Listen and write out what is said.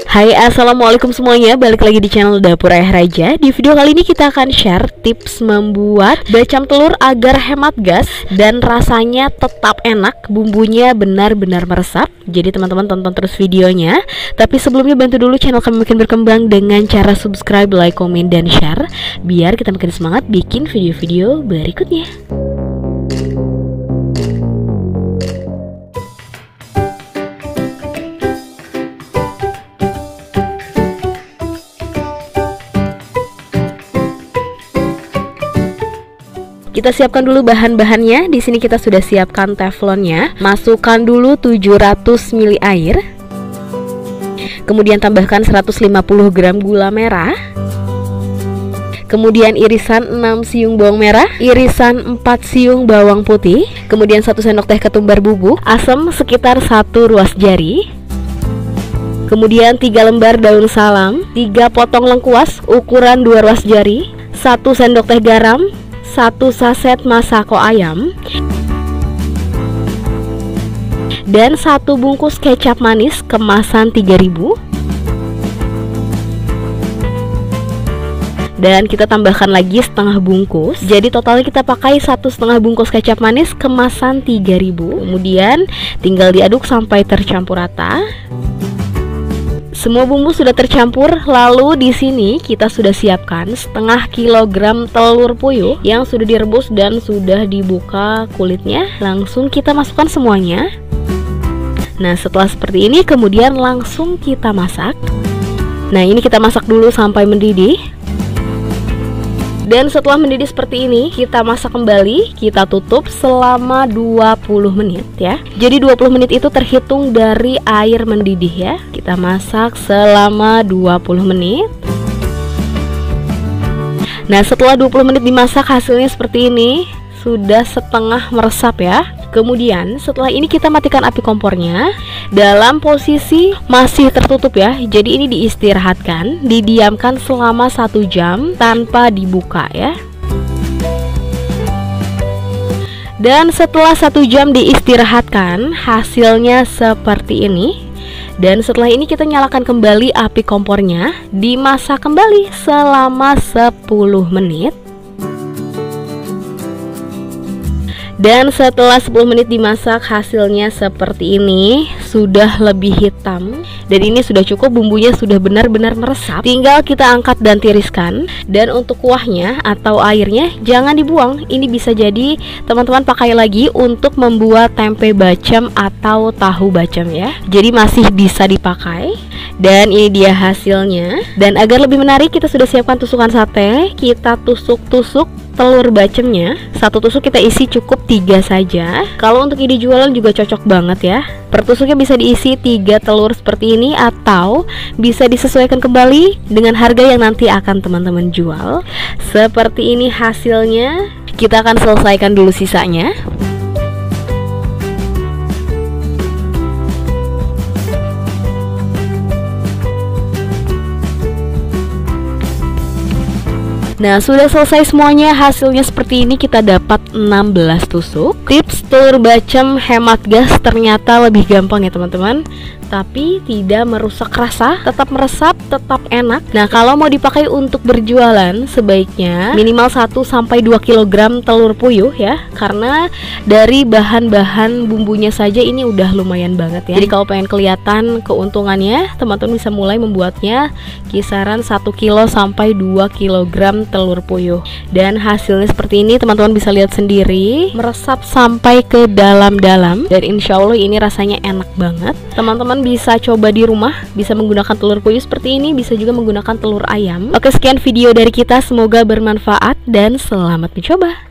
Hai, assalamualaikum semuanya. Balik lagi di channel Dapur Ayah Raja. Di video kali ini kita akan share tips membuat bacem telur agar hemat gas dan rasanya tetap enak. Bumbunya benar-benar meresap. Jadi teman-teman tonton terus videonya. Tapi sebelumnya bantu dulu channel kami makin berkembang dengan cara subscribe, like, komen, dan share, biar kita makin semangat bikin video-video berikutnya. Kita siapkan dulu bahan-bahannya. Di sini kita sudah siapkan teflonnya. Masukkan dulu 700 ml air. Kemudian tambahkan 150 gram gula merah. Kemudian irisan 6 siung bawang merah, irisan 4 siung bawang putih, kemudian 1 sendok teh ketumbar bubuk, asam sekitar 1 ruas jari. Kemudian 3 lembar daun salam, 3 potong lengkuas ukuran 2 ruas jari, 1 sendok teh garam, 1 saset masako ayam, dan 1 bungkus kecap manis kemasan 3000. Dan kita tambahkan lagi setengah bungkus. Jadi totalnya kita pakai 1,5 bungkus kecap manis kemasan 3000. Kemudian tinggal diaduk sampai tercampur rata. Semua bumbu sudah tercampur, lalu di sini kita sudah siapkan setengah kilogram telur puyuh yang sudah direbus dan sudah dibuka kulitnya. Langsung kita masukkan semuanya. Nah, setelah seperti ini kemudian langsung kita masak. Nah, ini kita masak dulu sampai mendidih. Dan setelah mendidih seperti ini, kita masak kembali, kita tutup selama 20 menit ya. Jadi 20 menit itu terhitung dari air mendidih ya. Kita masak selama 20 menit. Nah, setelah 20 menit dimasak hasilnya seperti ini, sudah setengah meresap ya. Kemudian setelah ini kita matikan api kompornya dalam posisi masih tertutup ya. Jadi ini diistirahatkan, didiamkan selama 1 jam tanpa dibuka ya. Dan setelah 1 jam diistirahatkan, hasilnya seperti ini. Dan setelah ini kita nyalakan kembali api kompornya, dimasak kembali selama 10 menit. Dan setelah 10 menit dimasak hasilnya seperti ini, sudah lebih hitam. Dan ini sudah cukup, bumbunya sudah benar-benar meresap. Tinggal kita angkat dan tiriskan. Dan untuk kuahnya atau airnya jangan dibuang. Ini bisa jadi teman-teman pakai lagi untuk membuat tempe bacem atau tahu bacem ya. Jadi masih bisa dipakai. Dan ini dia hasilnya. Dan agar lebih menarik, kita sudah siapkan tusukan sate. Kita tusuk-tusuk telur bacemnya. 1 tusuk kita isi cukup 3 saja. Kalau untuk ide jualan juga cocok banget ya. Per tusuknya bisa diisi 3 telur seperti ini, atau bisa disesuaikan kembali dengan harga yang nanti akan teman-teman jual. Seperti ini hasilnya. Kita akan selesaikan dulu sisanya. Nah, sudah selesai semuanya. Hasilnya seperti ini, kita dapat 16 tusuk. Tips telur bacem hemat gas ternyata lebih gampang ya teman-teman, tapi tidak merusak rasa, tetap meresap, tetap enak. Nah, kalau mau dipakai untuk berjualan, sebaiknya minimal 1-2 kg telur puyuh ya, karena dari bahan-bahan bumbunya saja ini udah lumayan banget ya. Jadi kalau pengen kelihatan keuntungannya, teman-teman bisa mulai membuatnya kisaran 1 kg sampai 2 kg telur puyuh. Dan hasilnya seperti ini, teman-teman bisa lihat sendiri, meresap sampai ke dalam-dalam. Dan insya Allah ini rasanya enak banget. Teman-teman bisa coba di rumah, bisa menggunakan telur puyuh seperti ini, bisa juga menggunakan telur ayam. Oke, sekian video dari kita, semoga bermanfaat dan selamat mencoba.